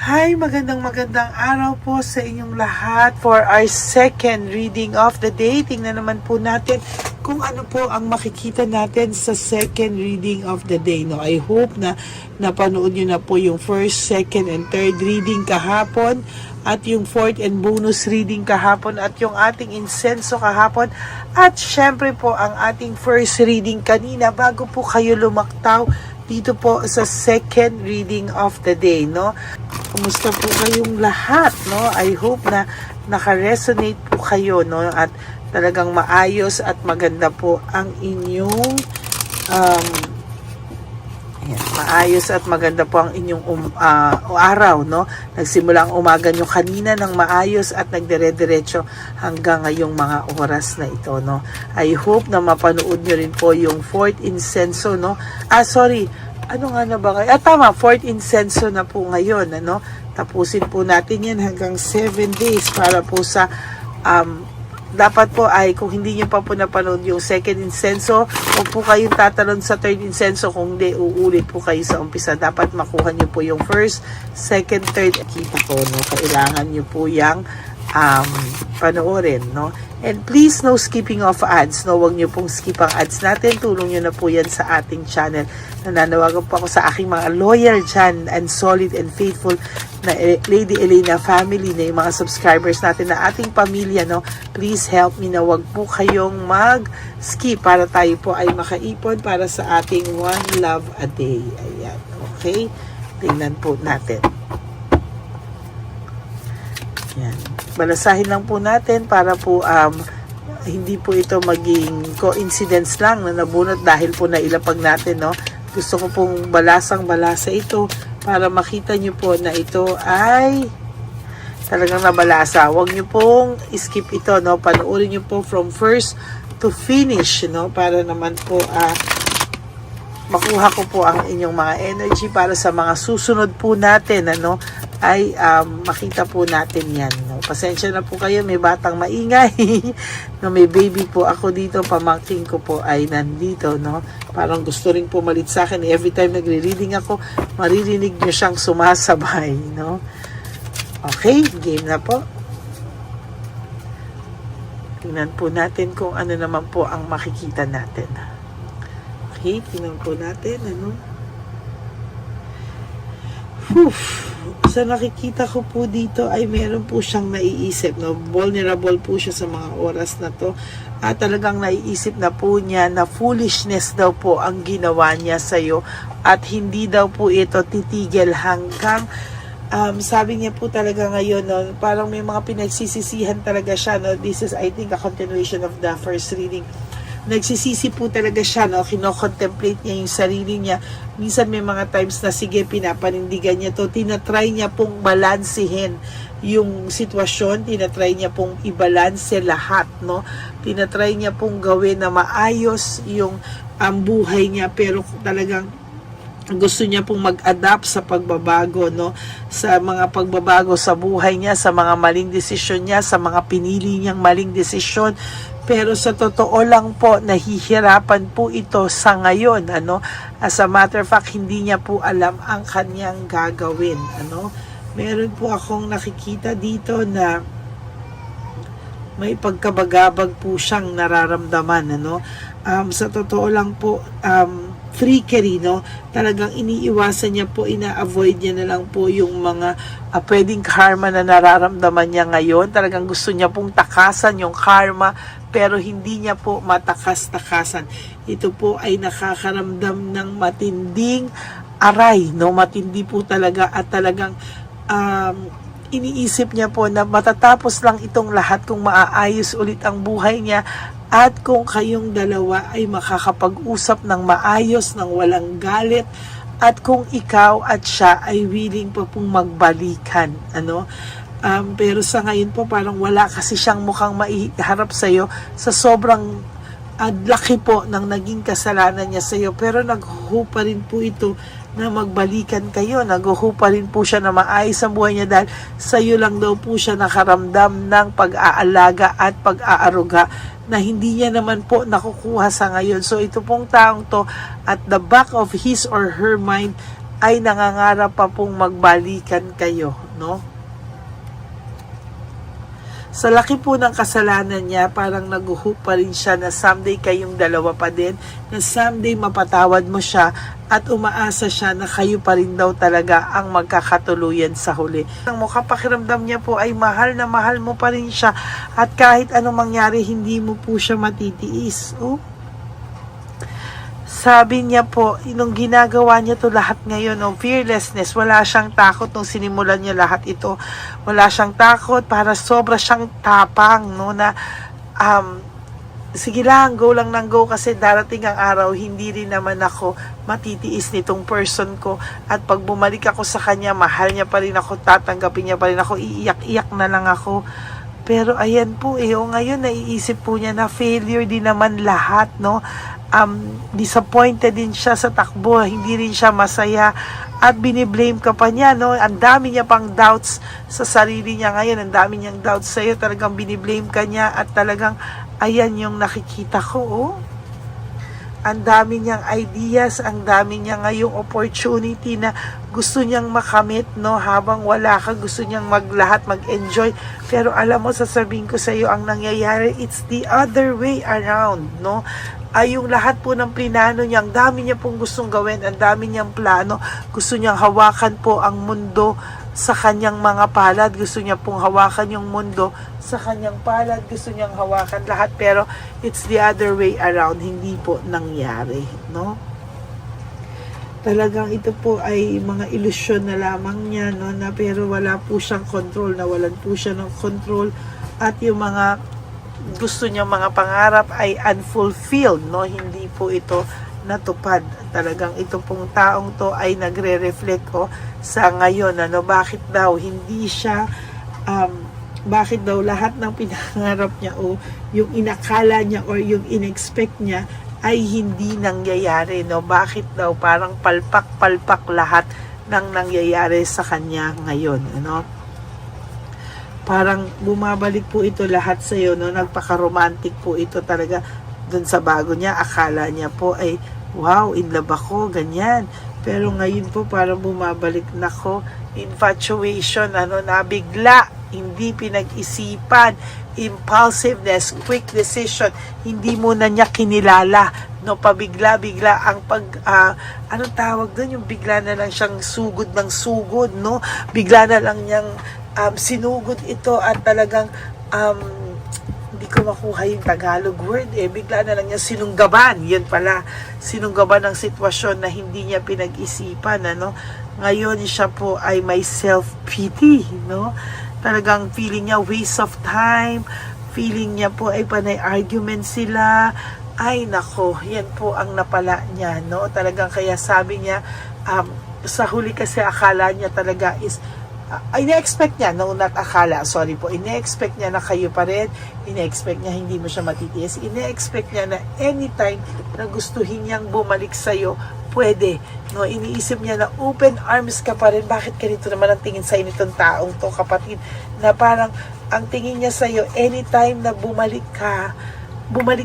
Hi, magandang araw po sa inyong lahat for our second reading of the day. Tingnan naman po natin kung ano po ang makikita natin sa second reading of the day. No, I hope na napanood nyo na po yung first, second, and third reading kahapon at yung fourth and bonus reading kahapon at yung ating insenso kahapon at syempre po ang ating first reading kanina bago po kayo lumaktaw dito po sa second reading of the day, no? Kumusta po kayong lahat, no? I hope na naka-resonate po kayo, no? At talagang maayos at maganda po ang inyong maayos at maganda po ang inyong araw, no? Nagsimula ang umaga nyo kanina ng maayos at nagdire-diretso hanggang ngayong mga oras na ito, no? I hope na mapanood nyo rin po yung fourth incenso, no? Ano nga na ba kayo? Tama, fourth incenso na po ngayon, ano? Tapusin po natin yan hanggang 7 days para po sa dapat po ay kung hindi nyo pa po napanood yung second incenso, huwag po kayong tatalon sa third incenso, kung hindi, uulit po kayo sa umpisa. Dapat makuha nyo po yung first, second, third. Kita ko, no? Kailangan nyo po yung panoorin, no? And please, no skipping of ads, no? Huwag nyo pong skip ang ads natin. Tulong nyo na po yan sa ating channel. Nananawagan po ako sa aking mga loyal dyan and solid and faithful na Lady Elena family, na yung mga subscribers natin na ating pamilya, no? Please help me na wag po kayong mag-skip para tayo po ay makaipon para sa ating One Love a Day. Ayan, okay? Tingnan po natin. Ayan. Balasahin lang po natin para po hindi po ito maging coincidence lang na nabunot dahil po nailapag natin, no? Gusto ko pong balasang-balasa ito para makita nyo po na ito ay talagang nabalasa. Huwag nyo pong skip ito, no? Panoorin nyo po from first to finish, no? Para naman po makuha ko po ang inyong mga energy para sa mga susunod po natin, ano, ay makita po natin yan, no? Pasensya na po kayo, may batang maingay no, may baby po ako dito, pamangkin ko po ay nandito, no? Parang gusto rin pumalit sa akin. Every time nagre-reading ako, maririnig nyo siyang sumasabay, no? Okay, game na po. Tingnan po natin kung ano naman po ang makikita natin. Okay, tingnan po natin, ano? Sa nakikita ko po dito ay meron po siyang naiisip, no? Vulnerable po siya sa mga oras na to at talagang naiisip na po niya na foolishness daw po ang ginawa niya sa'yo at hindi daw po ito titigil hanggang sabi niya po talaga ngayon, no, parang may mga pinagsisisihan talaga siya, no? This is, I think, a continuation of the first reading. Nagsisisi po talaga siya, no? Kino-contemplate niya yung sarili niya. Minsan may mga times na sige, pinapanindigan niya to, tinatry niya pong balansehin yung sitwasyon, tinatry niya pong ibalanse lahat, no? Tinatry niya pong gawin na maayos yung buhay niya, pero talagang gusto niya pong mag-adapt sa pagbabago, no? Sa mga pagbabago sa buhay niya, sa mga maling desisyon niya, sa mga pinili niyang maling desisyon. Pero sa totoo lang po, nahihirapan po ito sa ngayon, ano? As a matter of fact, hindi niya po alam ang kanyang gagawin, ano? Meron po akong nakikita dito na may pagkabagabag po siyang nararamdaman, ano? Sa totoo lang po, freakery, no? Talagang iniiwasan niya po, ina-avoid niya na lang po yung mga pwedeng karma na nararamdaman niya ngayon. Talagang gusto niya pong takasan yung karma, pero hindi niya po matakas-takasan. Ito po ay nakakaramdam ng matinding aray, no? Matindi po talaga at talagang iniisip niya po na matatapos lang itong lahat kung maaayos ulit ang buhay niya at kung kayong dalawa ay makakapag-usap ng maayos, ng walang galit, at kung ikaw at siya ay willing pa pong magbalikan, ano? Pero sa ngayon po parang wala kasi siyang mukhang maiharap sa'yo sa sobrang laki po ng naging kasalanan niya sa'yo, pero naghuho pa rin po ito na magbalikan kayo. Naghuho pa rin po siya na maayos ang buhay niya dahil sa'yo lang daw po siya nakaramdam ng pag-aalaga at pag-aaruga na hindi niya naman po nakukuha sa ngayon. So ito pong taong to, at the back of his or her mind ay nangangarap pa pong magbalikan kayo, no? Sa laki po ng kasalanan niya, parang naguhope pa rin siya na someday kayong dalawa pa din, na someday mapatawad mo siya at umaasa siya na kayo pa rin daw talaga ang magkakatuluyan sa huli. Ang mukha pakiramdam niya po ay mahal na mahal mo pa rin siya at kahit anong mangyari, hindi mo po siya matitiis. Oh. Sabi niya po, nung ginagawa niya to lahat ngayon, no, fearlessness, wala siyang takot nung sinimulan niya lahat ito. Wala siyang takot, para sobra siyang tapang, no, na sige lang, go lang ng go kasi darating ang araw, hindi rin naman ako matitiis nitong person ko. At pag bumalik ako sa kanya, mahal niya pa rin ako, tatanggapin niya pa rin ako, iiyak-iyak na lang ako. Pero ayan po, ngayon naiisip po niya na failure din naman lahat, no? Disappointed din siya sa takbo, hindi rin siya masaya at biniblame ka pa niya, no? Ang dami niya pang doubts sa sarili niya ngayon, ang dami niyang doubts sa iyo, talagang biniblame ka niya at talagang ayan yung nakikita ko, oh. Ang dami niyang ideas, ang dami niya ngayong opportunity na gusto niyang makamit, no? Habang wala ka, gusto niyang maglahat, mag-enjoy. Pero alam mo, sasabihin ko sa iyo, ang nangyayari, it's the other way around, no? Ay yung lahat po ng plinano niya, ang dami niya pong gustong gawin, ang dami niyang plano, gusto niyang hawakan po ang mundo sa kanyang mga palad, gusto niya pong hawakan yung mundo sa kanyang palad, gusto niyang hawakan lahat, pero it's the other way around, hindi po nangyari, no? Talagang ito po ay mga ilusyon na lamang niya, no, na pero wala po siyang control, nawalan po siya ng control at yung mga gusto niya mga pangarap ay unfulfilled, no? Hindi po ito natupad. Talagang ito pong taong to ay nagre-reflect sa ngayon, ano, bakit daw hindi siya bakit daw lahat ng pinangarap niya o yung inakala niya or yung inexpect niya ay hindi nangyayari, no? Bakit daw parang palpak-palpak lahat ng nangyayari sa kanya ngayon, ano? Parang bumabalik po ito lahat sa iyo, no? Nagpaka-romantic po ito talaga dun sa bago niya. Akala niya po ay, wow, in love ako, ganyan. Pero ngayon po parang bumabalik, nako, infatuation, ano, nabigla, hindi pinag-isipan, impulsiveness, quick decision, hindi mo na niya kinilala, no, pabigla-bigla ang anong tawag doon, yung bigla na lang siyang sugod ng sugod, no, bigla na lang niyang sinugod ito at talagang hindi ko makuha yung Tagalog word, bigla na lang niya sinunggaban, yun pala, sinunggaban ng sitwasyon na hindi niya pinag-isipan, ano. Ngayon siya po ay may self-pity, no, talagang feeling niya waste of time, feeling niya po ay panay argument sila, ay nako, yan po ang napala niya, no, talagang kaya sabi niya, sa huli kasi akala niya talaga is, ine-expect niya, no, not akala, sorry po, ine-expect niya na kayo pa rin, ine-expect niya hindi mo siya matitiis, ine-expect niya na anytime na gustuhin niyang bumalik sa'yo, pwede, no, iniisip niya na open arms ka pa rin, bakit ganito naman ang tingin sa'yo nitong taong to, kapatid, na parang ang tingin niya sa'yo, anytime na bumalik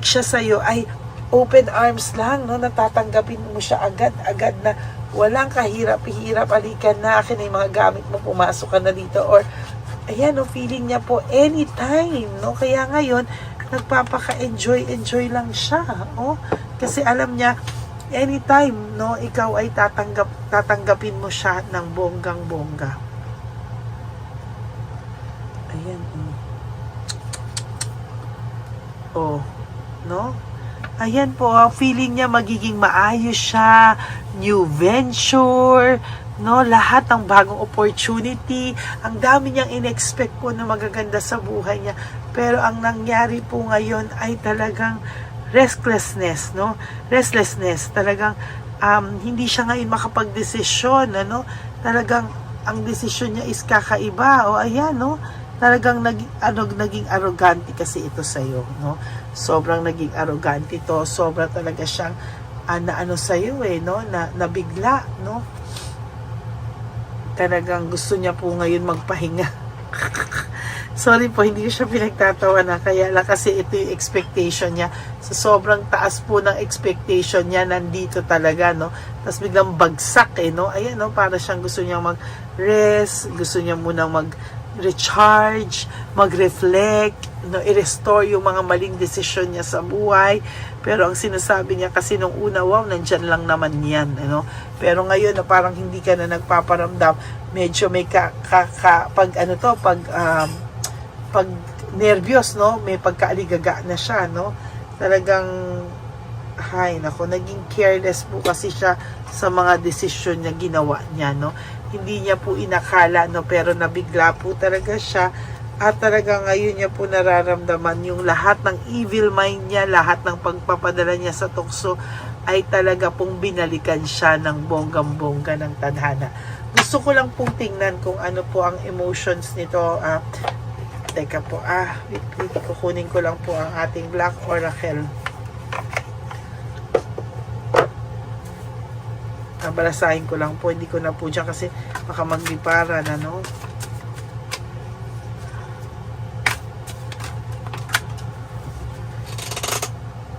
siya sa'yo, ay open arms lang, no, natatanggapin mo siya agad na walang kahirap-hirap, alikan na, akin na yung mga gamit mo, pumasok ka na dito, or ayan, no, feeling niya po anytime, no, kaya ngayon nagpapaka-enjoy lang siya, oh, kasi alam niya anytime, no, ikaw ay tatanggapin mo siya ng bonggang-bongga. Ayan, oh, no, ayan po, feeling niya magiging maayos siya, new venture, no, lahat ng bagong opportunity, ang dami niyang in-expect po na magaganda sa buhay niya. Pero ang nangyari po ngayon ay talagang restlessness, no? Restlessness, talagang hindi siya ngayon makapag-desisyon, ano? Talagang ang desisyon niya is kakaiba. O ayan, no? Talagang naging arrogante kasi ito sa iyo, no? Sobrang naging arrogante to, sobra talaga siyang sa iyo, no, na nabigla, no. Talagang gusto niya po ngayon magpahinga. Sorry po, hindi ko siya pinagtatawa na. Kaya lang kasi ito yung expectation niya. Sa sobrang taas po ng expectation niya, nandito talaga, no? Tapos biglang bagsak, no? Ayan, no? Para siyang gusto niya mag-rest, gusto niya muna mag-recharge, mag-reflect, no? I-restore yung mga maling desisyon niya sa buhay. Pero ang sinasabi niya kasi nung una, wow, nandyan lang naman yan, ano? Pero ngayon, na parang hindi ka na nagpaparamdam, medyo may pag nervyos, no, may pagkaaligaga na siya, no, talagang naging careless po kasi siya sa mga desisyon niya ginawa niya, no, hindi niya po inakala, no, pero nabigla po talaga siya at talaga ngayon niya po nararamdaman yung lahat ng evil mind niya, lahat ng pagpapadala niya sa tukso ay talaga pong binalikan siya ng bonggang-bongga ng tadhana. Gusto ko lang pong tingnan kung ano po ang emotions nito. Teka po, wait, kukunin ko lang po ang ating Black Oracle. Balasahin ko lang po, hindi ko na po dyan kasi baka magliparan, ano.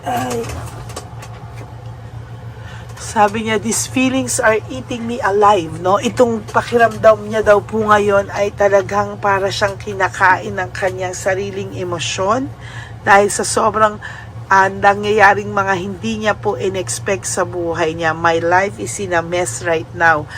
Ay. Sabi niya, these feelings are eating me alive, no? Itong pakiramdam niya daw po ngayon ay talagang para siyang kinakain ng kanyang sariling emosyon dahil sa sobrang nangyayaring mga hindi niya po in-expect sa buhay niya. My life is in a mess right now.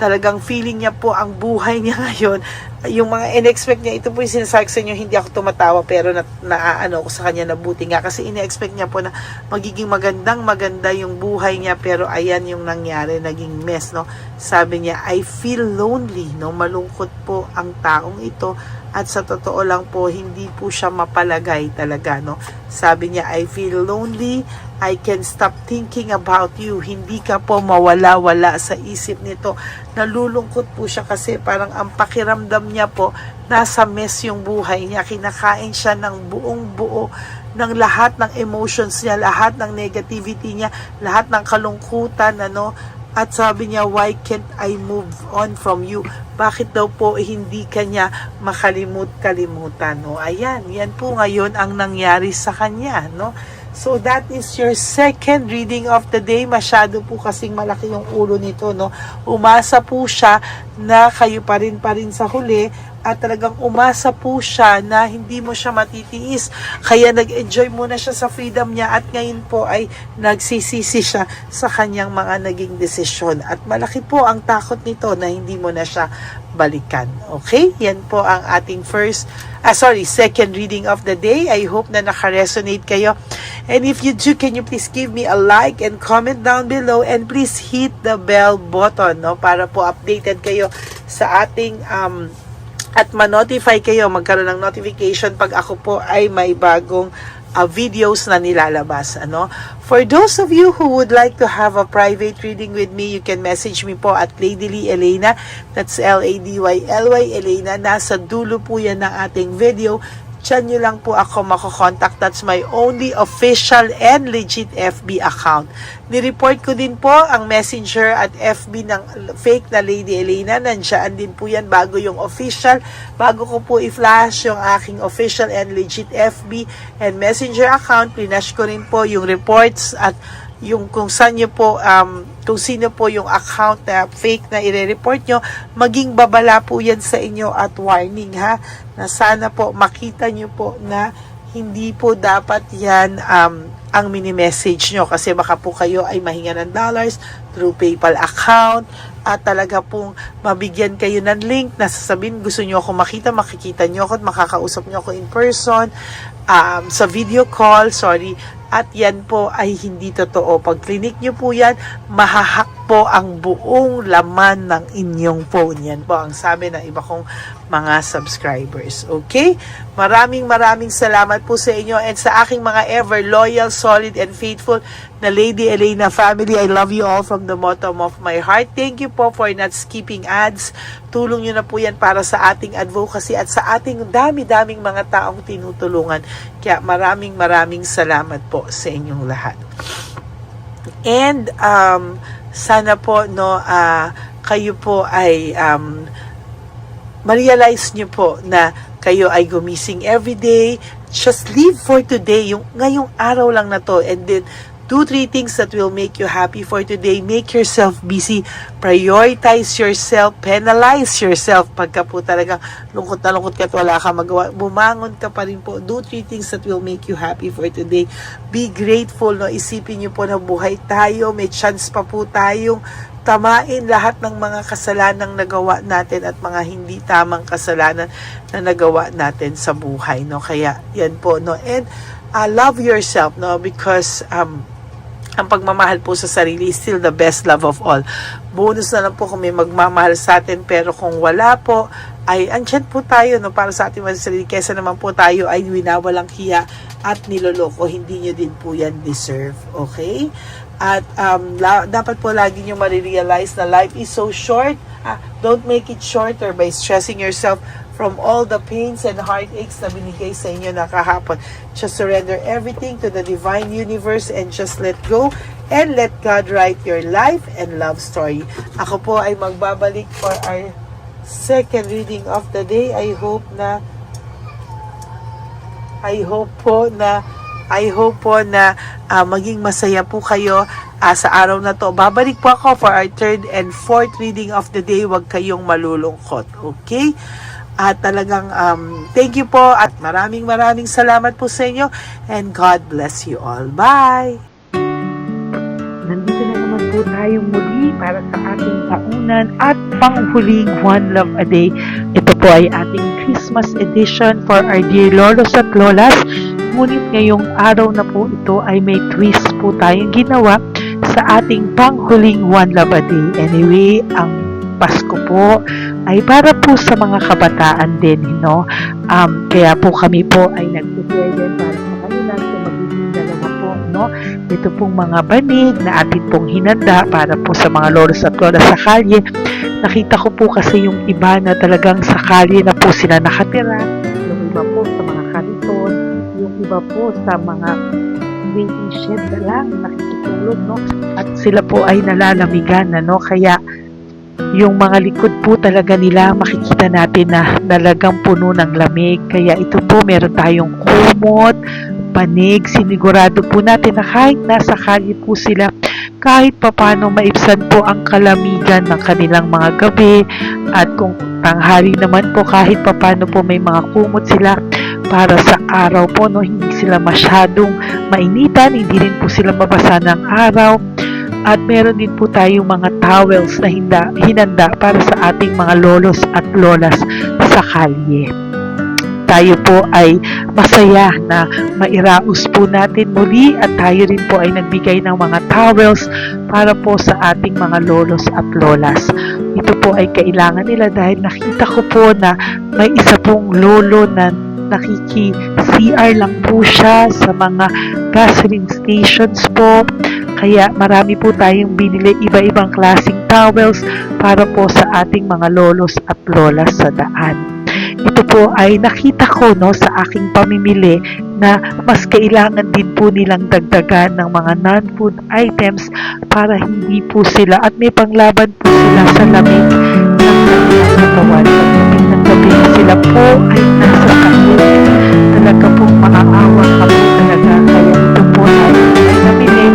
Talagang feeling niya po ang buhay niya ngayon, yung mga in-expect niya, ito po yung sinasabi sa inyo, hindi ako tumatawa pero naaano ko sa kanya, nabuti nga kasi in-expect niya po na magiging maganda yung buhay niya, pero ayan yung nangyari, naging mess, no. Sabi niya, I feel lonely, no, malungkot po ang taong ito at sa totoo lang po hindi po siya mapalagay talaga, no. Sabi niya, I feel lonely, I can stop thinking about you. Hindi ka po mawala-wala sa isip nito. Nalulungkot po siya kasi parang ang pakiramdam niya po, nasa mess yung buhay niya. Kinakain siya ng buong buo ng lahat ng emotions niya, lahat ng negativity niya, lahat ng kalungkutan, ano. At sabi niya, why can't I move on from you? Bakit daw po hindi kanya makalimut-kalimutan, no? Ayan, yan po ngayon ang nangyari sa kanya, no? So that is your second reading of the day. Masyado po kasing malaki yung ulo nito, no? Umasa po siya na kayo pa rin sa huli at talagang umasa po siya na hindi mo siya matitiis. Kaya nag-enjoy muna siya sa freedom niya at ngayon po ay nagsisisi siya sa kanyang mga naging desisyon. At malaki po ang takot nito na hindi mo na siya balikan. Okay? Yan po ang ating second reading of the day. I hope na naka-resonate kayo. And if you do, can you please give me a like and comment down below and please hit the bell button, no, para po updated kayo sa ating at ma-notify kayo, magkaroon ng notification pag ako po ay may bagong videos na nilalabas, ano. For those of you who would like to have a private reading with me, you can message me po at Lady Lee Elena. That's LADYLY Elena. Nasa dulo po yan ng ating video. Diyan nyo lang po ako makokontakt. That's my only official and legit FB account. Nireport ko din po ang messenger at FB ng fake na Lady Elena. Nandiyan din po yan bago yung official. Bago ko po i-flash yung aking official and legit FB and messenger account, pinash ko rin po yung reports at yung kung saan nyo po, kung sino po yung account na fake na i-report nyo, maging babala po yan sa inyo at warning, ha, na sana po makita nyo po na hindi po dapat yan ang mini-message nyo kasi baka po kayo ay mahinga ng dollars through PayPal account at talaga pong mabigyan kayo ng link na sasabihin gusto nyo ako makikita nyo ako at makakausap nyo ako in person, sa video call, at yan po ay hindi totoo. Pag clinic nyo po yan, mahahack po ang buong laman ng inyong phone. Yan po ang sabi ng iba kong mga subscribers. Okay? Maraming salamat po sa inyo and sa aking mga ever loyal, solid, and faithful na Lady Elena family. I love you all from the bottom of my heart. Thank you po for not skipping ads. Tulong nyo na po yan para sa ating advocacy at sa ating dami-daming mga taong tinutulungan. Kaya maraming salamat po sa inyong lahat. And sana po, no, kayo po ay ma-realize nyo po na kayo ay gumising everyday. Just live for today, yung ngayong araw lang na to, and then do 3 things that will make you happy for today. Make yourself busy, prioritize yourself, penalize yourself pagka po talagang lungkot na lungkot ka at wala ka magawa. Bumangon ka pa rin po. Do 3 things that will make you happy for today. Be grateful, no? Isipin nyo po na buhay tayo, may chance pa po tayong tamain lahat ng mga kasalanang nagawa natin at mga hindi tamang kasalanan na nagawa natin sa buhay, no? Kaya yan po, no? And love yourself, no? Because ang pagmamahal po sa sarili is still the best love of all. Bonus na lang po kung may magmamahal sa atin, pero kung wala po, ay andyan po tayo, no, para sa ating mga sarili, kesa naman po tayo ay winawalang hiya at niloloko. Hindi nyo din po yan deserve. Okay? At dapat po lagi nyo marirealize na life is so short. Don't make it shorter by stressing yourself from all the pains and heartaches na binigay sa inyo na kahapon. Just surrender everything to the divine universe and just let go and let God write your life and love story. Ako po ay magbabalik for our second reading of the day. I hope po na maging masaya po kayo sa araw na to. Babalik po ako for our third and fourth reading of the day. Huwag kayong malulungkot. Okay? At talagang thank you po at maraming salamat po sa inyo and God bless you all. Bye! Nandito na naman po tayong muli para sa ating taunan at panghuling One Love a Day. Ito po ay ating Christmas edition for our dear lolos at lolas. Ngunit ngayong araw na po ito ay may twist po tayong ginawa sa ating panghuling One Love a Day. Anyway, ang Pasko po ay para po sa mga kabataan din, no? Kaya po kami po ay nag-prepare din para sa kanila, so magiging dalawa po, no? Ito pong mga banig na atin pong hinanda para po sa mga lolos at lolas sa kalye. Nakita ko po kasi yung iba na talagang sa kalye na po sila nakatira, yung iba po sa mga kariton, yung iba po sa mga waiting shed na lang nakikitulog, no? At sila po ay nalalamigan na, no? Kaya yung mga likod po talaga nila makikita natin na talagang puno ng lamig. Kaya ito po meron tayong kumot, panig. Sinigurado po natin na kahit nasa kalye po sila, kahit papano maibsan po ang kalamigan ng kanilang mga gabi. At kung tanghali naman po, kahit papano po may mga kumot sila para sa araw po, no? Hindi sila masyadong mainitan, hindi rin po sila mabasa ng araw. At meron din po tayong mga towels na hinanda para sa ating mga lolos at lolas sa kalye. Tayo po ay masaya na mairaos po natin muli at tayo rin po ay nagbigay ng mga towels para po sa ating mga lolos at lolas. Ito po ay kailangan nila dahil nakita ko po na may isa pong lolo na nakiki-CR lang po siya sa mga gasoline stations po. Kaya marami po tayong binili iba-ibang klaseng towels para po sa ating mga lolos at lolas sa daan. Ito po ay nakita ko, no, sa aking pamimili na mas kailangan din po nilang dagdagan ng mga non-food items para hindi po sila at may panglaban po sila sa lamig ng kanilang katawan. Pagdating ng gabi sila po ay nasa kahit talaga pong maaawa ka po talaga. Kaya ito po ay namili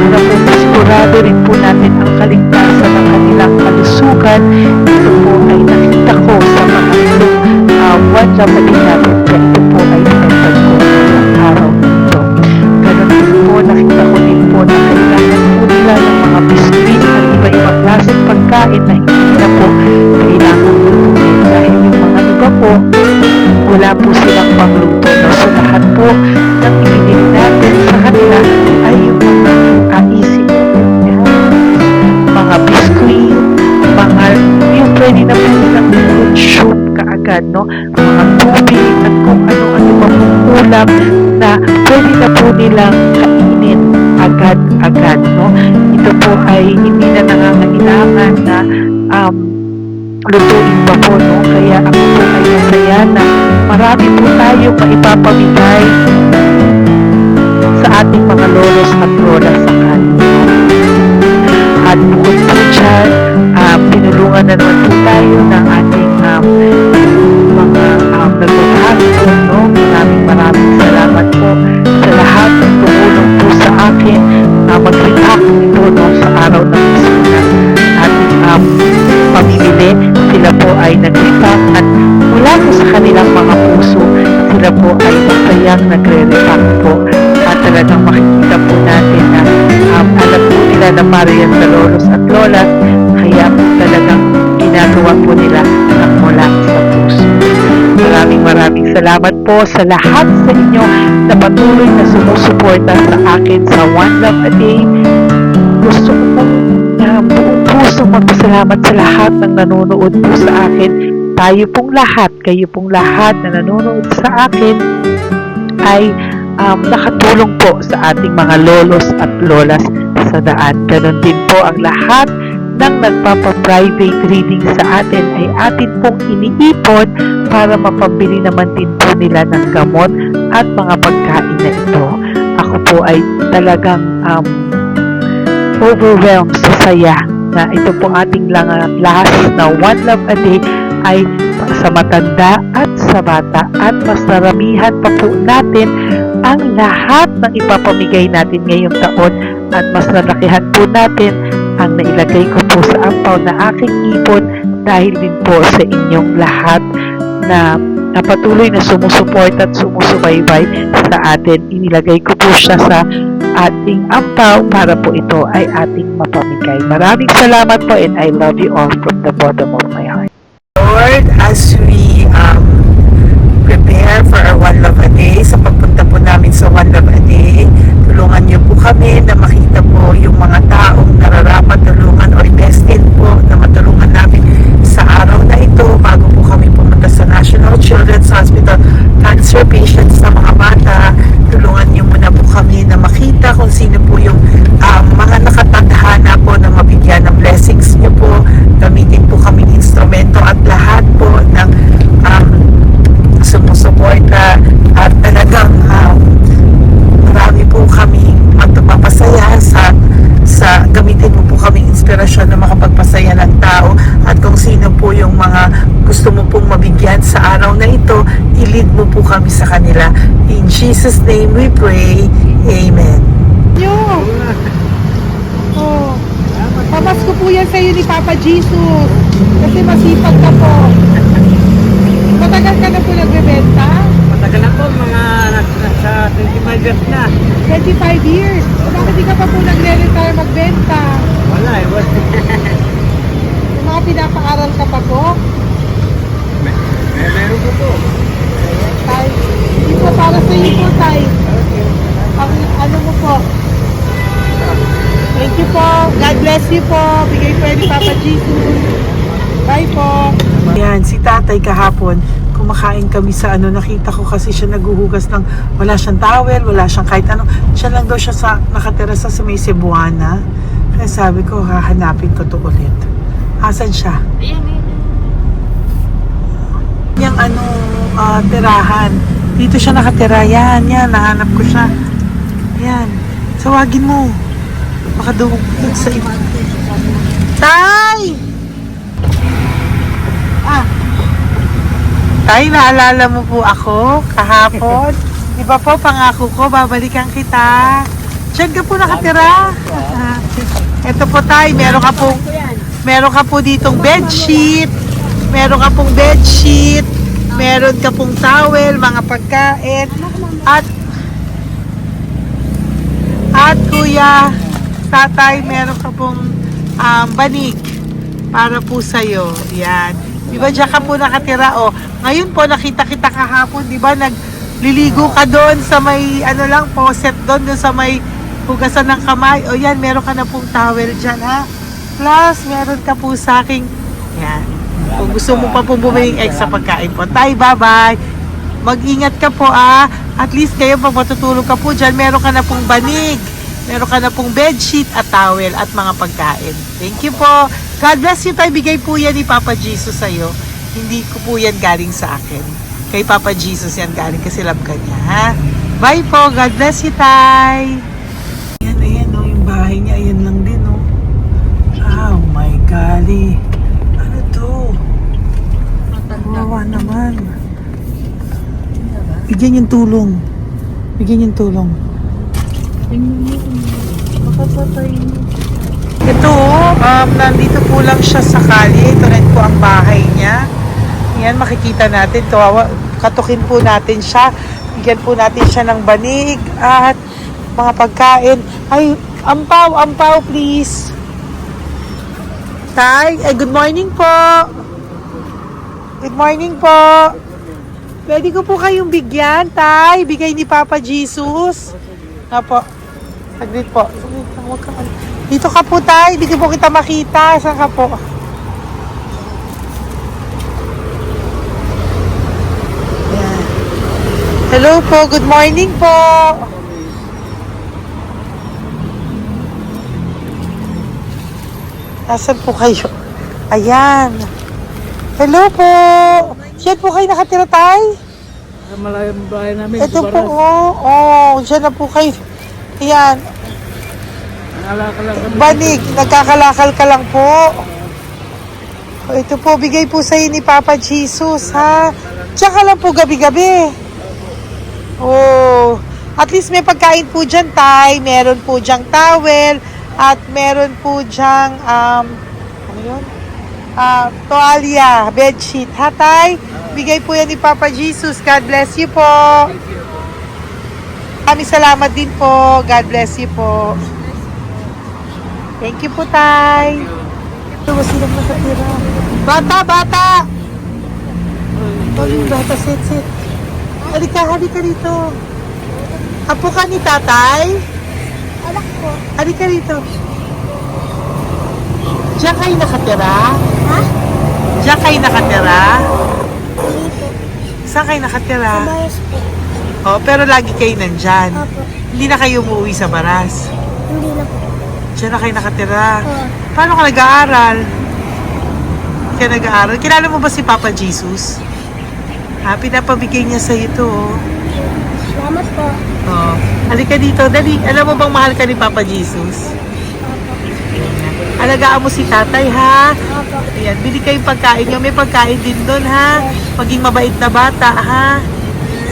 para po sigurado rin po natin ang kaligtasan ng kanilang kalusugan. Ito po ay nakita ko sa mga One Love a Day natin, kaya ito po ay pinagpag ko ng araw nito. Ganun din po, nakita ko din po na kailangan po nila ng mga biskuit at iba-ibang klaseng pagkain na hindi na po kailangan lutuin. Dahil yung mga iba po, wala po silang pangluto. So lahat po ng ibinili natin sa kanila ay yung mga easy mga biskuit, mga yung pwede na po nilang consume kaagad, no? Mga tubig at kung ano-ano pa pong ulam na pwede na po nilang kainin agad-agad, no? Ito po ay hindi na nangangailangan na lutuin pa po, no? Kaya ako po ay masaya na marami po tayo maipapamigay sa ating mga lolos at lolas sa kanila. At bukod po dyan, tinulungan na naman po tayo ng ating At mula po sa kanilang mga puso, sila po ay masayang nagre-react po. At talagang makikita po natin na alam po nila na Marian sa lolos at lolas, kaya po talagang ginagawa po nila ang mula sa puso. Maraming salamat po sa lahat sa inyo na patuloy na sumusuporta sa akin sa One Love a Day. Gusto ko pong buong puso magpasalamat sa lahat ng nanonood po sa akin. Tayo pong lahat, kayo pong lahat na nanonood sa akin ay nakatulong po sa ating mga lolos at lolas sa daan. Ganon din po ang lahat ng nagpapa-private reading sa atin ay atin pong iniipon para mapambili naman din po nila ng gamot at mga pagkain na ito. Ako po ay talagang overwhelmed sa saya na ito po ating last na One Love a Day ay sa matanda at sa bata at mas naramihan pa po natin ang lahat ng ipapamigay natin ngayong taon at mas nalakihan po natin ang nailagay ko po sa ampaw na aking ipon dahil din po sa inyong lahat na patuloy na sumusuporta at sumusubaybay sa atin. Inilagay ko po siya sa ating ampaw para po ito ay ating mapamigay. Maraming salamat po and I love you all from the bottom of my heart. Lord, as we prepare for our One Love a Day, sa pagpunta po namin sa One Love a Day, tulungan niyo po kami na makita po yung mga taong nararapat tulungan o destined po na matulungan namin sa araw na ito bago po kami pumunta sa National Children's Hospital cancer patients sa mga bata. Tulungan niyo muna po kami na makita kung sino po yung mga nakatadhana po na mabigyan ng blessings niyo po. Gamitin po kaming instrumento at lahat po ng sumusuporta at talagang marami po kaming magpapasaya sa gamitin mo po kaming inspirasyon na makapagpasaya ng tao at kung sino po yung mga gusto mo pong mabigyan sa araw na ito, i-lead mo po kami sa kanila. In Jesus' name we pray. Amen. Oh, pamasko po yan sa'yo ni Papa Jesus. Kasi masipag ka po. Matagal ka na po nagbebenta? Matagal ako, mga nasa 25 years na. 25 years. Bakit di ka pa po nagre-retire magbenta? Wala eh, wala. Yung mga pinapaaral ka pa po? Meron ko po. Tay, hindi po para sa iyo po, Tay. Ang ano mo po? Thank you po. God bless you po. Bigay po yan ni Papa Jesus. Bye po. Yan, si tatay kahapon, kumakain kami sa nakita ko kasi siya naghuhugas ng, wala siyang towel, wala siyang kahit ano. Siya lang daw siya nakatira sa may Cebuana. Kaya sabi ko, hahanapin ko to ulit. Asan siya? Yung tirahan. Dito siya nakatira. Yan, nahanap ko siya. Yan. Tawagin mo. Baka doon sa iba. Tay! Tay, naalala mo po ako kahapon? Di ba po, pangako ko, babalikan kita. Diyan ka po nakatira. Ito po tay, meron ka po ditong bedsheet. Meron ka pong bedsheet. Meron ka pong towel, mga pagkain. At kuya, tatay, meron ka pong banig para po sa'yo. Yan. Di ba diyan ka po nakatira? O, ngayon po nakita kita kahapon, di ba nagliligo ka doon sa may faucet doon sa may hugasan ng kamay. O yan, meron ka na pong towel dyan ha. Plus, meron ka po sa aking, yan. Kung gusto mo pa pong bumiling extra pagkain po. Tay, bye-bye. Mag-ingat ka po At least kayo pag matutulog ka po dyan, meron ka na pong banig. Meron ka na pong bedsheet at towel at mga pagkain. Thank you po. God bless you, tay. Bigay po yan ni Papa Jesus sa'yo. Hindi ko po yan galing sa akin. Kay Papa Jesus yan galing kasi love ka niya, ha? Bye po. God bless you, tay. Ayan, yung bahay niya. Ayan lang din, Oh my golly. Ano to? Kawawa naman. Bigyan yung tulong. Makapatay niyo. Ito, nandito po lang siya sa kalye. Ito rin po ang bahay niya. Yan, makikita natin. Kawawa, katukin po natin siya. Bigyan po natin siya ng banig at mga pagkain. Ay, ampaw, please. Tay, good morning po. Good morning po. Pwede ko po kayong bigyan, Tay. Bigay ni Papa Jesus. Apo. Saglit po. Saglit lang, huwag kang... Dito ka po, Tay. Hindi po kita makita. Saan ka po? Ayan. Hello po. Good morning po. Nasaan po kayo? Ayan. Hello po. Diyan po kayo nakatira, Tay? Sa malayang bahay namin. Ito po, dyan na po kayo. Ayan. Nalaka lang kami. Banig, nagkakalakal ka lang po. Ito po, bigay po sa'yo ni Papa Jesus, ha? Tsaka lang po gabi-gabi. Oh, at least may pagkain po dyan, Tay. Meron po dyang towel. At meron po dyang, ano yun? Toalya, bedsheet. Ha, Tay? Bigay po yan ni Papa Jesus. God bless you po. Maraming salamat din po. God bless you po. Thank you po, Tay. Ito, silang nakatira. Bata! Oh, bata, sit. Halika rito. Apo ka ni Tatay? Alak po. Halika rito. Diyan kayo nakatira? Ha? Diyan kayo nakatira? Hindi po. Saan kayo nakatira? Mayos po. Oh, pero lagi kayo nandyan. Opo. Hindi na kayo umuwi sa Baras. Hindi na po. Diyan na kayo nakatira. Oo. Paano ka nag-aaral? Hindi ka nag-aaral? Kilala mo ba si Papa Jesus? Ha, pinapabigay niya sa'yo ito, oh. Salamat po. Oh. Halika dito, dali. Alam mo bang mahal ka ni Papa Jesus? Opo. Alagaan mo si Tatay, ha? Opo. Ayan, bili kayong pagkain nyo. May pagkain din doon, ha? Maging mabait na bata, ha?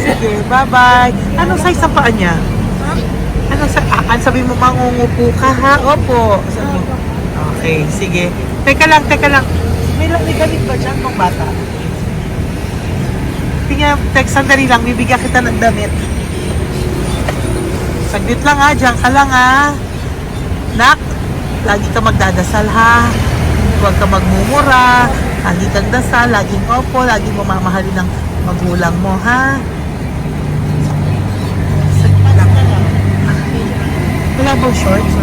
Sige, bye-bye. Anong size ang paa niya? Ha? Sabi mo, mangungupo ka, ha? Opo. Sabi mo. Okay, sige. Teka lang. May gamit ba dyan ng bata? Tingnan, sandali lang. Bibigyan kita ng damit. Saglit lang, ha? Diyan ka lang, ha? Nak, lagi ka magdadasal, ha? Huwag ka magmumura. Lagi kang dasal, laging opo, laging mo mamahalin ng magulang mo, ha? Saglit lang. Wala bang shorts?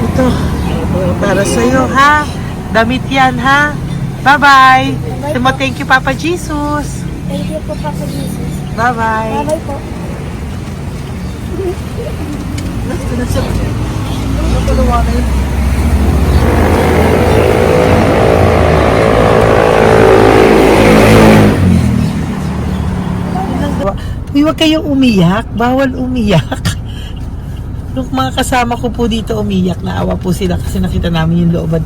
Ito. Para sa'yo, ha? Damit yan, ha? Bye-bye. Sabi mo, thank you, Papa Jesus. Thank you po, Papa Jesus. Bye-bye. Bye-bye po. Uy, huwag kayong umiyak. Bawal umiyak. Yung mga kasama ko po dito umiyak. Naawa po sila kasi nakita namin yung looban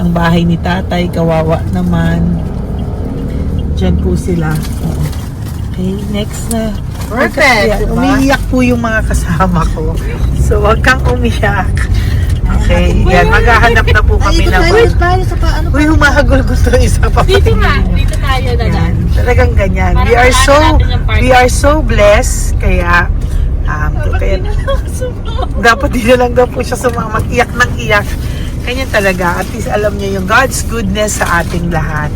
ng bahay ni Tatay. Kawawa naman. Diyan po sila. Oo. Okay, next na. Perfect, Yan, diba? umiiyak po yung mga kasama ko. So, huwag kang umiyak. Okay, yan. Maghahanap na po kami ng... Tayo sa paano Uy, humahagol ko to isa pa. Dito tayo na Yan. Talagang ganyan. Para We are so blessed. Kaya, dapat dito lang daw po siya sumama. Iyak ng iyak. Kanya talaga. At least alam niyo yung God's goodness sa ating lahat.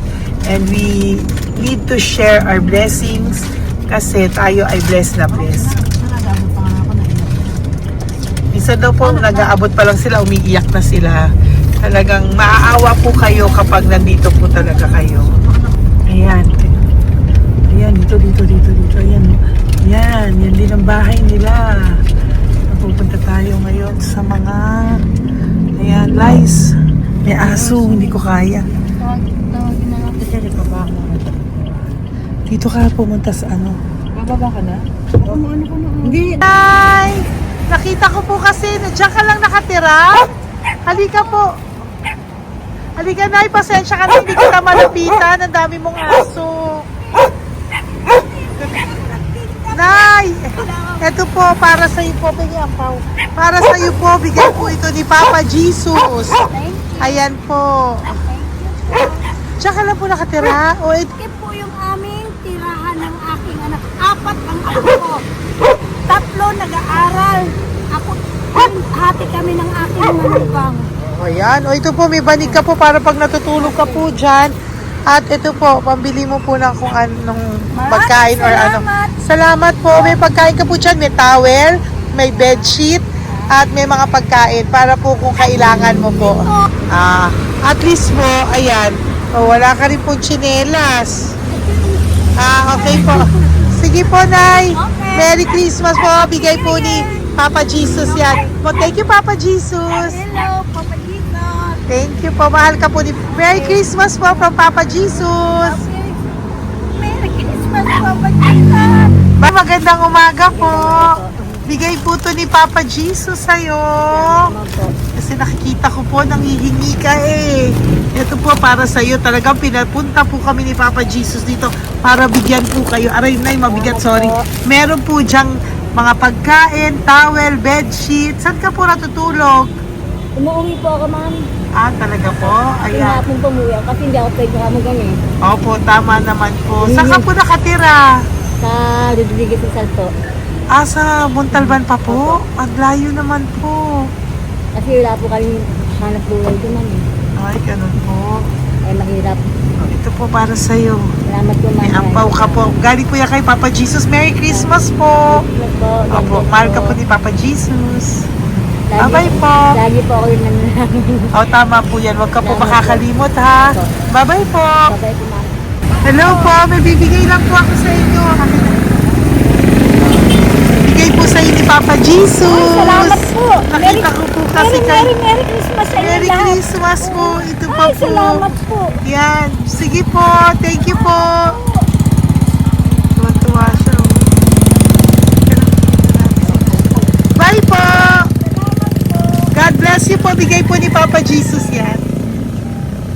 And we need to share our blessings kasi tayo ay blessed na blessed. Minsan daw po, nag-aabot pa lang sila, umiiyak na sila. Talagang maaawa po kayo kapag nandito po talaga kayo. Ayan. Ayan, dito. Ayan. Yan din ang bahay nila. Pupunta tayo ngayon sa mga ayan, lice. May aso, hindi ko kaya. Dito ka pumunta sa ano? Bababa ka na? Hindi. Hi! Nakita ko po kasi, diyan ka lang nakatira. Halika po. Halika, Nay, pasensya ka na, hindi kita malapitan. Ang dami mong aso. Nay, eto po, para sa iyo po, bigyan po. Para sa iyo po, bigay po ito ni Papa Jesus. Ayan po. Diyan ka lang po nakatira? O, Ito po yung aming tirahan ng aking anak. 4 ang anak ko. 3 nag-aaral. Ako, hati kami ng aking manugang. ayan. O, ito po, may banig ka po para pag natutulog ka po dyan. At ito po, pambili mo po ng kung anong pagkain or ano. Salamat po. May pagkain ka po dyan. May towel, may bedsheet, at may mga pagkain para po kung kailangan mo po. At least po, ayan. O, wala ka rin po tsinelas. Okay po. Sige po, Nay. Merry Christmas po. Bigay po ni Papa Jesus yan. Thank you, Papa Jesus. Hello, Papa Jesus. Thank you po. Mahal ka po ni... Merry Christmas po from Papa Jesus. Merry Christmas, Papa Jesus. Magandang umaga po. Bigay po to ni Papa Jesus sa'yo. Kasi nakikita ko po, nanghihingi ka eh. Ito po para sa'yo. Talagang pinapunta po kami ni Papa Jesus dito para bigyan po kayo. Aray na, mabigat, sorry. Meron po diyang mga pagkain, towel, bedsheet. Saan ka po natutulog? Umuwi po ako, ma'am. Talaga po? Ayan. Pinapong pumuwi kasi hindi ako pwede kamagan eh. Opo, tama naman po. Saan ka po nakatira? Sa Rodriguez ng Salto. Sa Montalban pa po? Ang layo naman po. Kasi wala po kami hanap buhay doon, ma'am. Ay, ganun po. Mahirap. Ito po para sa'yo. Salamat po, ma'am. May ampaw ka po. Galing po yan kay Papa Jesus. Merry Christmas po. Opo, mahal ka po ni Papa Jesus. Bye-bye po. Lagi po ako yung nananamin. Tama po yan. Huwag ka po makakalimot ha. Bye-bye po. Babay po, ma'am. Hello po. May bibigay lang po ako sa inyo. Bigay po sa inyo ni Papa Jesus. Salamat po. Nakita ko po kasi kay... Merry Christmas sa inyo Merry lahat. Christmas po. Ito pa Ay, po. salamat po. Yan. Sige po. Thank you po. Tuwa-tuwa siya. Bye po. God bless you po. Bigay po ni Papa Jesus yan.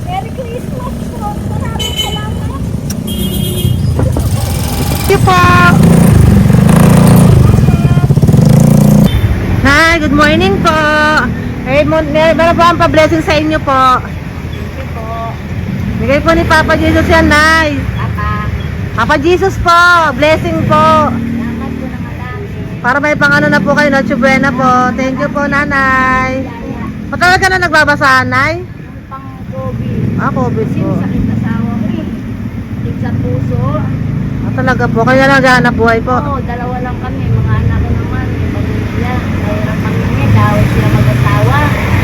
Merry Christmas po. Maraming salamat. Thank you po. Hi, good morning po. Meron po ang pa-blessing sa inyo po. Thank you po. Bigay po ni Papa Jesus yan, Nay. Papa. Papa Jesus po, blessing po. Salamat po ng malaki. Para may pangano na po kayo, Noche Buena po. Thank you po, Nanay. Matagal ka na nagbabasahan, Nay? Pang COVID. COVID Kasi po. sakit na asawa ko eh. Sakit sa puso. Talaga po, kaya naghahanap buhay po. Oo, 2 lang kami. Mga anak ko naman. May pamilya. Mayroon kami niya. Dawit sila mag-asawa.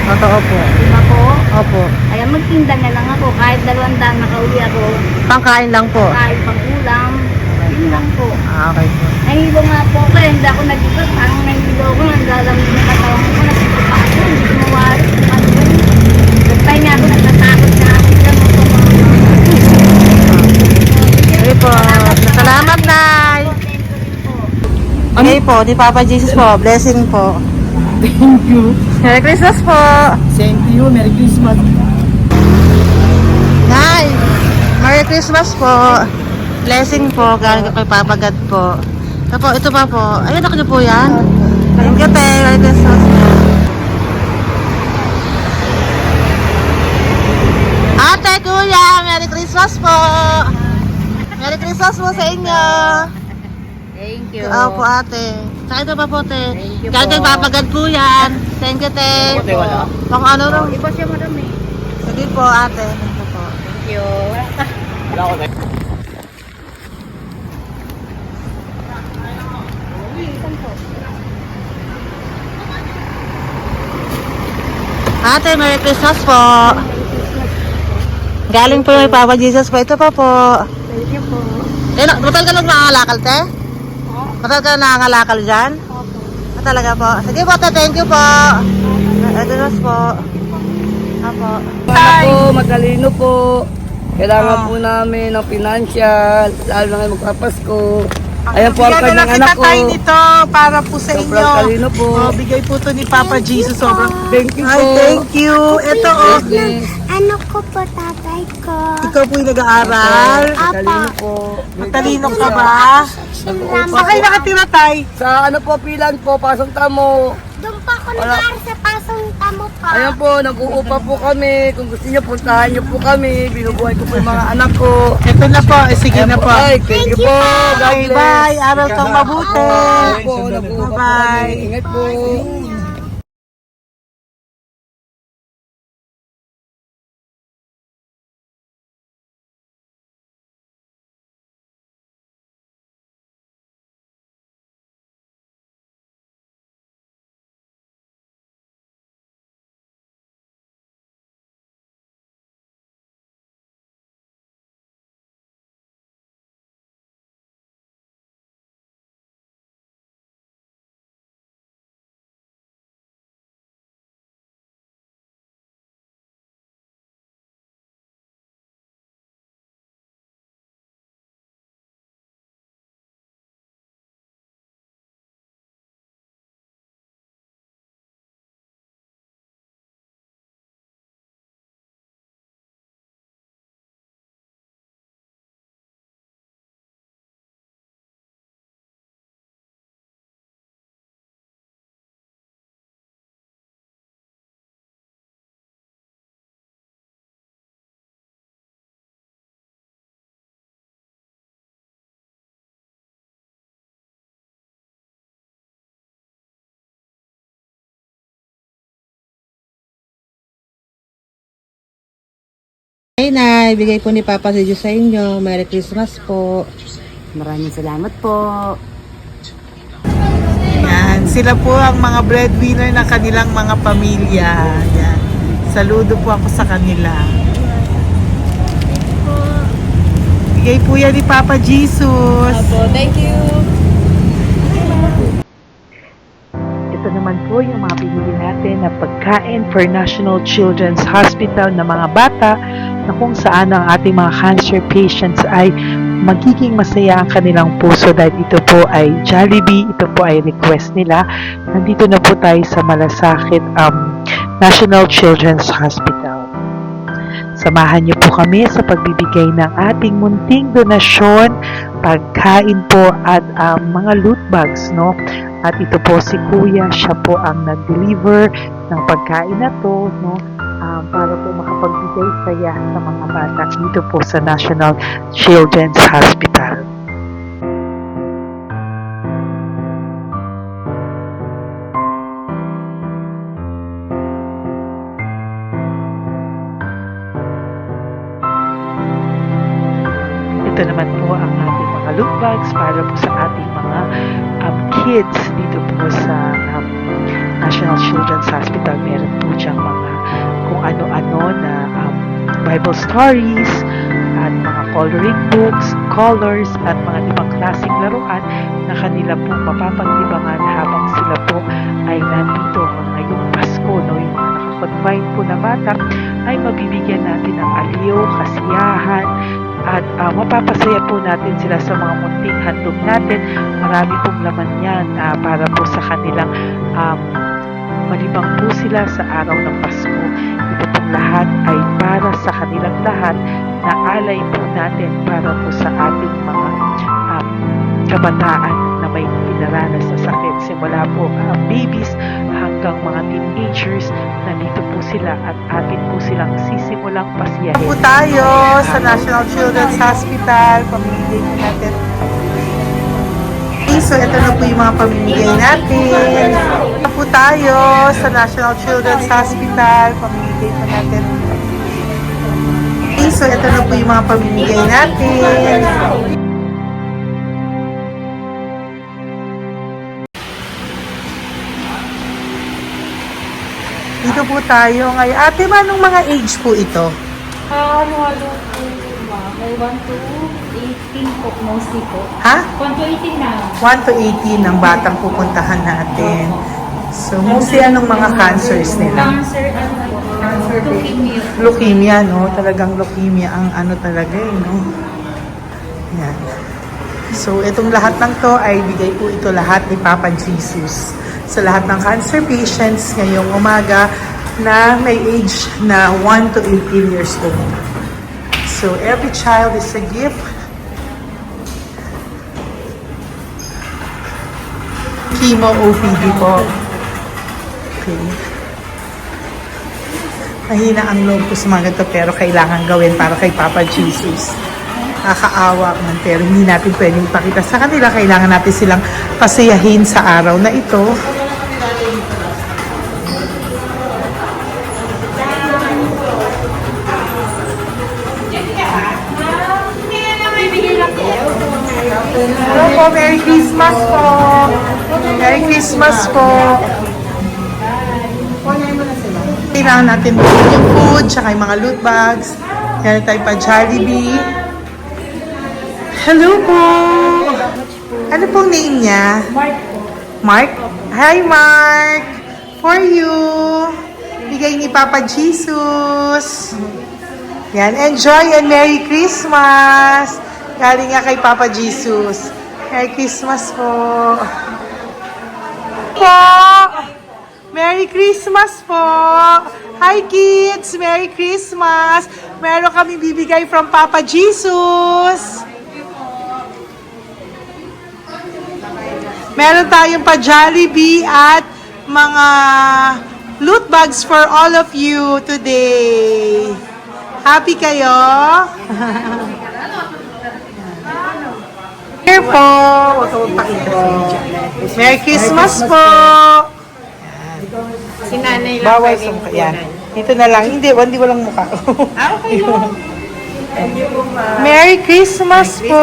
Totoo po. Diba po? Opo. Kaya magtinda na lang ako. Kahit 200 nakauwi ako. Pangkain lang po. Kahit pang ulam. Yun lang po. Okay po. Nahilo nga po ako. Hindi ako nag-ibat. Parang nahilo ko. Naglalamig na katawan ko. Nagsipa ako. Hindi ko mawari. Ano ba yun? Nagpay nga ako. Nagtatakot na ako. Okay po. Salamat, Nay. Okay po, ni Papa Jesus po. Blessing po. Thank you. Merry Christmas po. Same to you. Merry Christmas. Nay, Merry Christmas po. Blessing po. Galing kay Papa God po. Ito pa po. Ayun, ako niyo po yan. Thank you, te. Merry Christmas po. Ate, kuya, Merry Christmas po. Merry Christmas po sa inyo. Thank you. Po, ate. Saka ito pa po, te. Thank you Galing kay po. Papa God po yan. Thank you, te. Wala. Pang ano rin. Iba siya madami. Sige po, ate. Thank you po. Thank you. Wala ko na. Ate, Merry Christmas po. Galing po may Papa Jesus po. Ito pa po. Thank you po. Matagal ka lang nangangalakal, te? Matagal ka lang nangangalakal dyan? Talaga po. Sige po, te. Thank you po. Ito po. Apo. Ano po, matalino po. Kailangan po namin ng financial, lalo na ngayon magpapasko. Ayan po ang Bigyan na kanyang lang anak kita ko. tayo nito para po sa Sobrang inyo. talino po. Bigay po to ni Papa Jesus. Sobrang Thank you Ay, po. thank you. Ito Blessings. Ano ko po tatay ko? ikaw po yung nag-aaral. Matalino po. Matalino ka ba? Nag-uupa Saan kayo nakatira, tay? Sa ano po, pilan po, pasong tamo. Doon po ako nag-aaral sa pasong tamo pa. Ayan po, nag-uupa po kami. Kung gusto niyo, puntahan niyo po kami. Binubuhay ko po yung mga anak ko. Ito na po. Sige na po. Ay, thank you po. God Okay, bless. bye. Aral kang mabuti. Po, nag-uupa po Bye-bye. kami. Ingat po. Ay, Nay, bigay po ni Papa si Diyos sa inyo. Merry Christmas po. Maraming salamat po. Yan. Sila po ang mga breadwinner ng kanilang mga pamilya. Yan. Saludo po ako sa kanila. Bigay po yan ni Papa Jesus. Thank you. Ito naman po yung mga binili natin na pagkain for National Children's Hospital na mga bata na kung saan ang ating mga cancer patients ay magiging masaya ang kanilang puso dahil ito po ay Jollibee, ito po ay request nila. Nandito na po tayo sa Malasakit National Children's Hospital. Samahan niyo po kami sa pagbibigay ng ating munting donasyon, pagkain po at mga loot bags, no? At ito po si Kuya, siya po ang nag-deliver ng pagkain na to, no? Para po makapagbigay saya sa mga bata dito po sa National Children's Hospital. Ito naman po ang ating mga loot bags para po sa ating mga kids dito po sa National Children's Hospital. Meron po diyang mga kung ano-ano na Bible stories at mga coloring books, colors at mga ibang klaseng laruan na kanila po mapapagdibangan habang sila po ay nandito ngayong Pasko, no? Yung mga nakakonfine po na bata ay mabibigyan natin ng aliw, kasiyahan at mapapasaya po natin sila sa mga munting handog natin. Marami pong laman yan para po sa kanilang malibang po sila sa araw ng Pasko. Ito pong lahat ay para sa kanilang lahat na alay po natin para po sa ating mga kabataan na may pinaranas na sakit. Simula po babies hanggang mga teenagers, nandito po sila at atin po silang sisimulang pasiyahin. Po tayo sa National Children's Hospital. Pamimigay po natin. So, ito na po yung mga pamimigay natin. Ito po tayo sa National Children's Hospital. Pamimigay po natin. So, ito na po yung mga pamimigay natin. Dito po tayo ngayon. Ate, manong mga age po ito? Ano po, may 1 to 18 po, mostly po. Ha? 1 to 18 na. 1 to 18 ang batang pupuntahan natin. So, mostly anong mga cancers nila? Cancer, ano po? Leukemia. Leukemia, no? Talagang leukemia ang ano talaga eh, no? Yan. So, itong lahat ng to ay bigay po ito lahat ni Papa Jesus sa lahat ng cancer patients ngayong umaga na may age na 1 to 18 years old. So, every child is a gift. Chemo OPD po. Okay. Mahina ang loob ko sa mga ganito pero kailangan gawin para kay Papa Jesus. Nakakaawa man pero hindi natin pwedeng ipakita sa kanila. Kailangan natin silang pasayahin sa araw na ito. Hello po, Merry Christmas po! Merry Christmas po! Kailangan natin bilhin yung food, tsaka yung mga loot bags. Meron tayo pa Jollibee. Hello po! Ano pong name niya? Mark po. Mark? Hi, Mark! For you! Bigay ni Papa Jesus! Yan, enjoy and Merry Christmas! Galing nga kay Papa Jesus. Merry Christmas po! Merry Christmas po! Hi kids! Merry Christmas! Meron kami bibigay from Papa Jesus! Meron tayong pa Jollibee at mga loot bags for all of you today. Happy kayo? Here po! Merry Christmas po! Si nanay lang Bawal sa mukha. Yan. Dito na lang. Hindi walang mukha. Okay po. Merry Christmas po!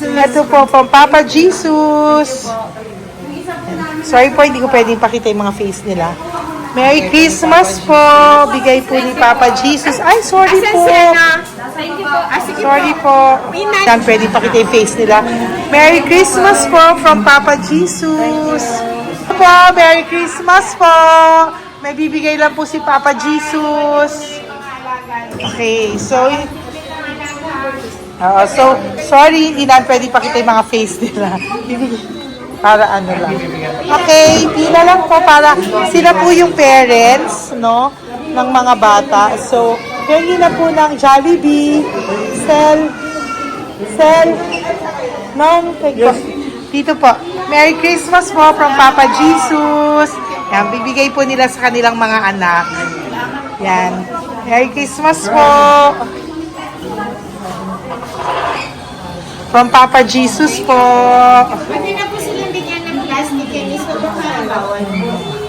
Ito po, from Papa Jesus. Sorry po, hindi ko pwedeng pakita yung mga face nila. Merry Christmas po! Bigay po ni Papa Jesus. Ay, sorry po! Sorry po. Yan, pwedeng pakita yung face nila. Merry Christmas po from Papa Jesus. Po, Merry Christmas po! May bibigay lang po si Papa Jesus. Okay, so sorry, hindi na pwede pakita yung mga face nila. Para ano lang. Okay, pila lang po para sila po yung parents, no, ng mga bata. So, hingi na po ng Jollibee, dito po. Merry Christmas po from Papa Jesus. Yan, bibigay po nila sa kanilang mga anak. Yan. Merry Christmas po. From Papa Jesus po. Pwede na po silang bigyan ng plastic and iso po para bawal.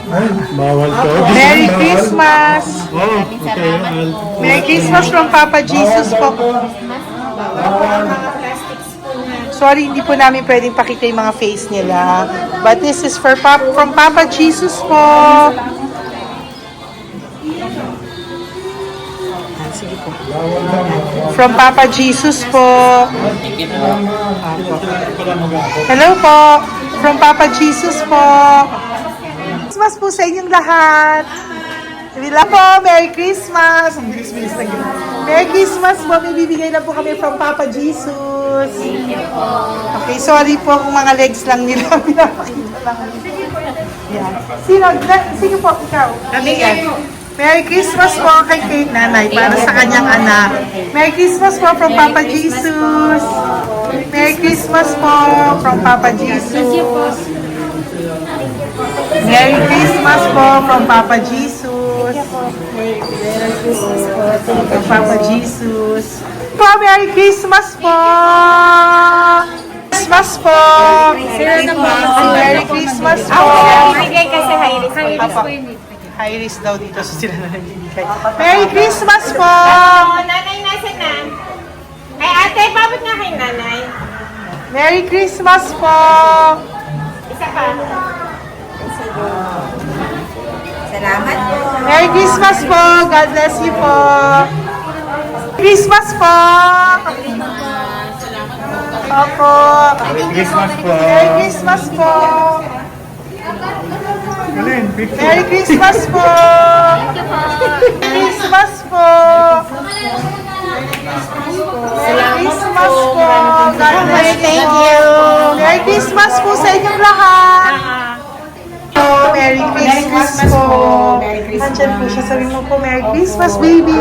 Ay, bawal to. Merry Christmas. Oh, okay. Merry Christmas from Papa Jesus po. Sorry, hindi po namin pwedeng pakita yung mga face nila. But this is for from Papa Jesus po. Sige po. From Papa Jesus po. Hello po. From Papa Jesus po. Christmas po sa inyong lahat. Hello po. Merry Christmas. Merry Christmas po. May bibigay na po kami from Papa Jesus. Okay, sorry po kung mga legs lang nila. Pinapakita lang. Yan. Sino po? Ikaw. Merry Christmas po kay nanay para sa kanyang anak. Merry Christmas po from Papa Jesus. Merry Christmas po from Papa Jesus. Merry Christmas po from Papa Jesus. From Papa Jesus. Po, Merry Christmas po. Christmas po. Merry Christmas po. Bigay kasi high-risk. High-risk po yun. High risk daw dito so sila na nagbibigay. Merry Christmas po! Nanay, nasa na? Ay, ate, pabot nga kay nanay. Merry Christmas po! Isa pa. Salamat po. Merry Christmas po! God bless you po! Christmas po! Opo! Merry Christmas po. Merry Christmas po! Galing, picture. Merry Christmas po! Christmas po! Merry Christmas po! God bless you. Thank you! Merry Christmas po sa inyong lahat! Merry Christmas po! Nandiyan po siya. Sabi mo po, Merry Christmas, baby!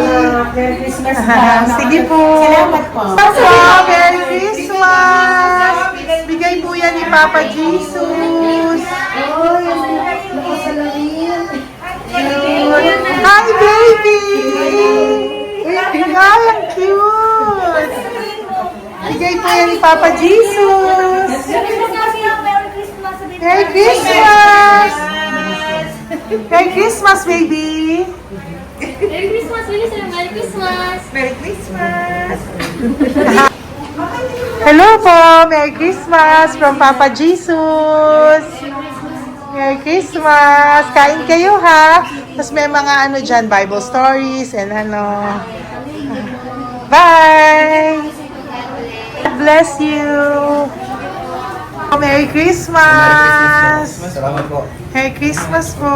Merry Christmas po! Sige po! Salamat po! Merry Christmas! Bigay po yan ni Papa Jesus! Oh, yan po. Bigay po yan ni Papa Jesus. Merry Christmas! Merry Christmas, baby! Merry Christmas! Merry Christmas! Merry Christmas! Hello po! Merry Christmas from Papa Jesus! Merry Christmas! Kain kayo ha! Tapos may mga ano dyan, Bible stories and ano. Bye! God bless you! Merry Christmas! Salamat po. Merry Christmas po!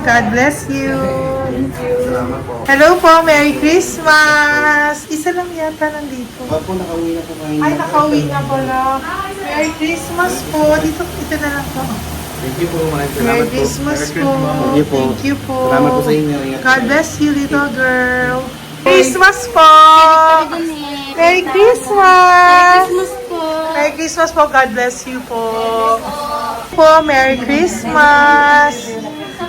God bless you! Hello po! Merry Christmas! Isa lang yata nandito. Opo, nakauwi na po kayo. Ay, nakauwi na pala. Merry Christmas po! Dito na lang po. Thank you po. Maraming salamat Merry po. Christmas po! Thank you po. Thank you po! Salamat po sa inyo. Ingat God po. bless you, little girl! Christmas po! Merry Christmas! Merry Christmas po! God bless you po! Merry Christmas!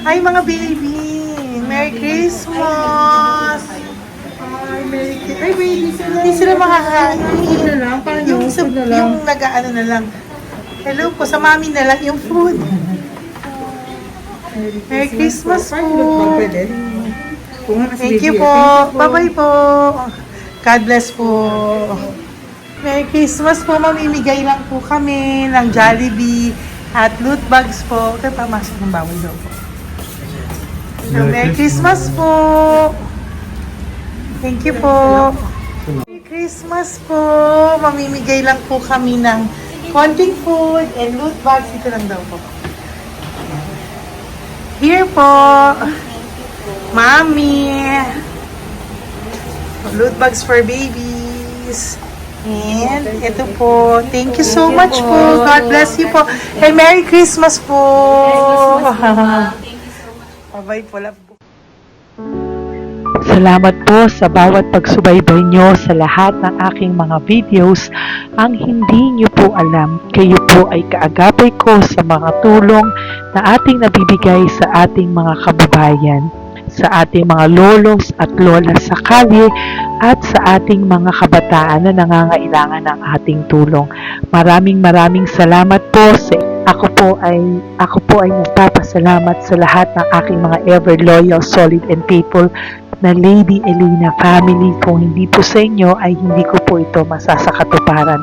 Ay, mga baby! Merry Christmas! Ay, baby! Hindi sila makakain. Yung nag-ano na lang. Hello po, sa mami na lang yung food. Merry Christmas po! Thank you po. Bye-bye po. God bless po. Merry Christmas po. Mamimigay lang po kami ng Jollibee at loot bags po. Kaya pamasok ng bawal daw po. So, Merry Christmas po. Thank you po. Merry Christmas po. Mamimigay lang po kami ng konting food and loot bags. Ito lang daw po. Here po. Mommy! Loot bags for babies. And ito po. Thank you so much po. God bless you po. And Merry Christmas po. Bye-bye po. Love po. Salamat po sa bawat pagsubaybay nyo sa lahat ng aking mga videos. Ang hindi nyo po alam, kayo po ay kaagapay ko sa mga tulong na ating nabibigay sa ating mga kababayan, sa ating mga lolos at lola sa kalye at sa ating mga kabataan na nangangailangan ng ating tulong. Maraming salamat po sa ako po ay nagpapasalamat sa lahat ng aking mga ever loyal, solid and faithful na Lady Elena family. Kung hindi po sa inyo ay hindi ko po ito masasakatuparan.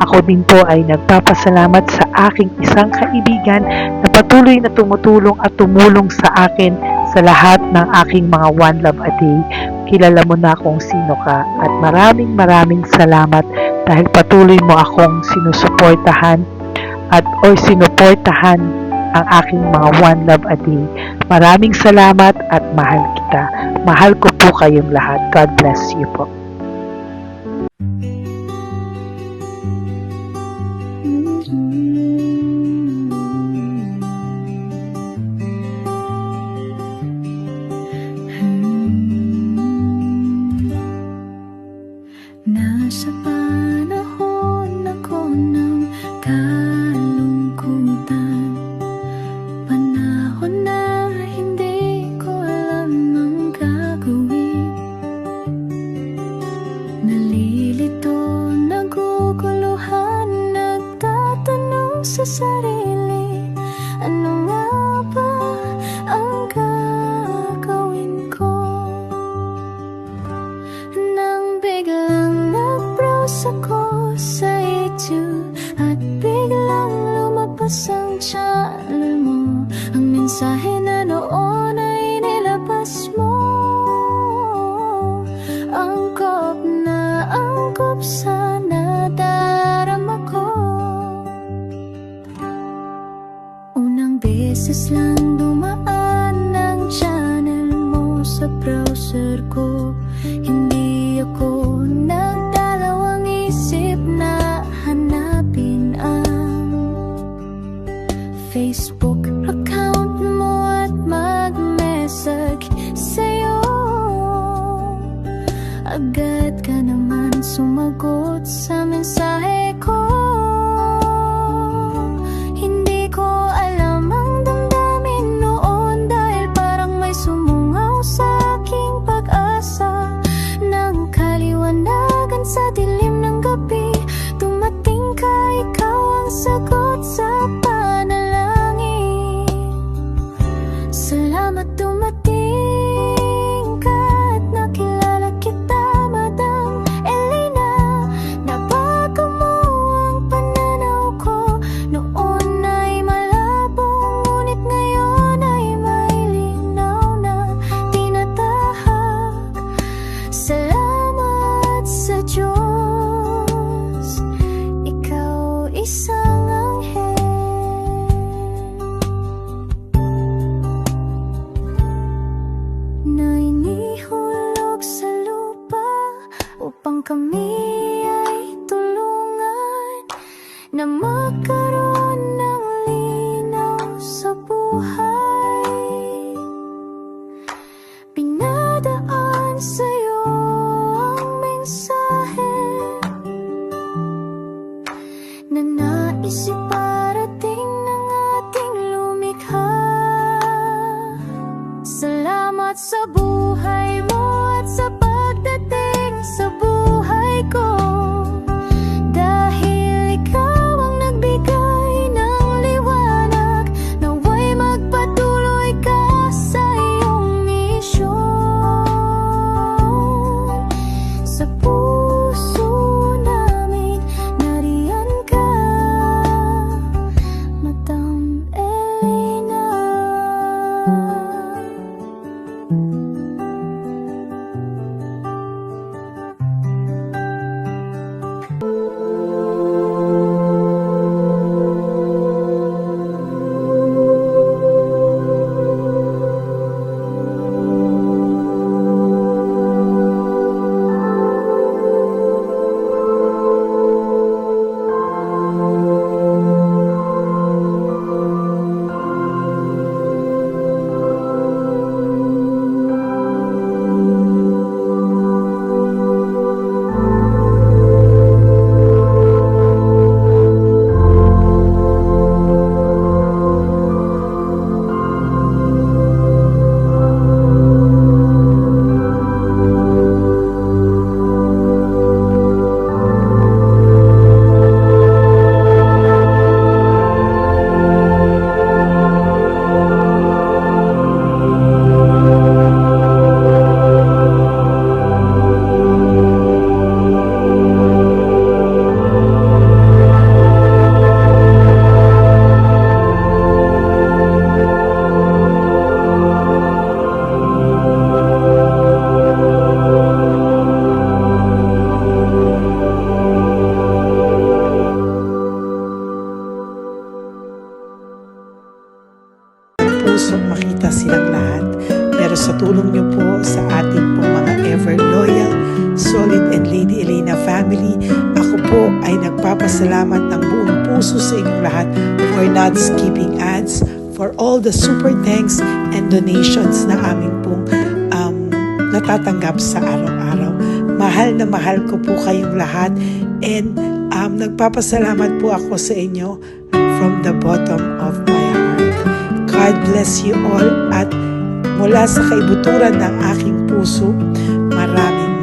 Ako din po ay nagpapasalamat sa aking isang kaibigan na patuloy na tumutulong at tumulong sa akin sa lahat ng aking mga One Love a Day. Kilala mo na kung sino ka at maraming salamat dahil patuloy mo akong sinusuportahan sinuportahan ang aking mga One Love a Day. Maraming salamat at mahal kita. Mahal ko po kayong lahat. God bless you po. Nasa panahon ako ng kalungkutan, panahon na hindi ko alam ang gagawin. Nalilito, naguguluhan, nagtatanong sa sarili, ano nga ba ang gagawin ko? Nang biglang nag-browse ako sa YouTube at biglang lumabas ang channel mo, ang mensahe na noon ay nilabas mo. Angkop sa nadarama ko. Unang beses lang dumaan ang channel mo sa browser ko. Hindi ako nagdalawang isip na hanapin ang Facebook account mo at mag-message sa'yo. Agad ka naman sumagot sa mensahe ko. Hindi ko alam ang damdamin ang sagot sa panalangin. Salamat dumating ka at nakilala kita, Madam Elena. Nabago mo ang pananaw ko. Noon ay malabo, ngunit ngayon ay may linaw na tinatahak. Salamat sa Diyos, ikaw isang anghel. Na inihulog sa lupa upang kami ay tulungan na magkaroon ng linaw sa buhay. Pinadaan sa'yo ang mensahe na nais iparating ng ating lumikha. Salamat sa buhay mo at sa pagdating sa buhay ko, dahil ikaw ang nagbigay ng liwanag. Naway magpatuloy ka sa iyong misyon. Sa puso namin nariyan ka, Madam Elena. Pusong makita silang lahat. Pero sa tulong niyo po sa ating pong mga ever loyal, solid and Lady Elena family, ako po ay nagpapasalamat ng buong puso sa inyong lahat for not skipping ads, for all the super thanks and donations na aming pong natatanggap sa araw-araw. Mahal na mahal ko po kayong lahat, and nagpapasalamat po ako sa inyo from the bottom of my heart. God bless you all, at mula sa kaibuturan ng aking puso, maraming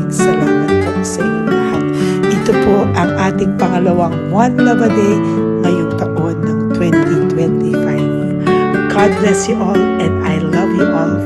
salamat po sa inyong lahat. Ito po ang ating pangalawang One Love a Day ngayong taon ng 2025. God bless you all, and I love you all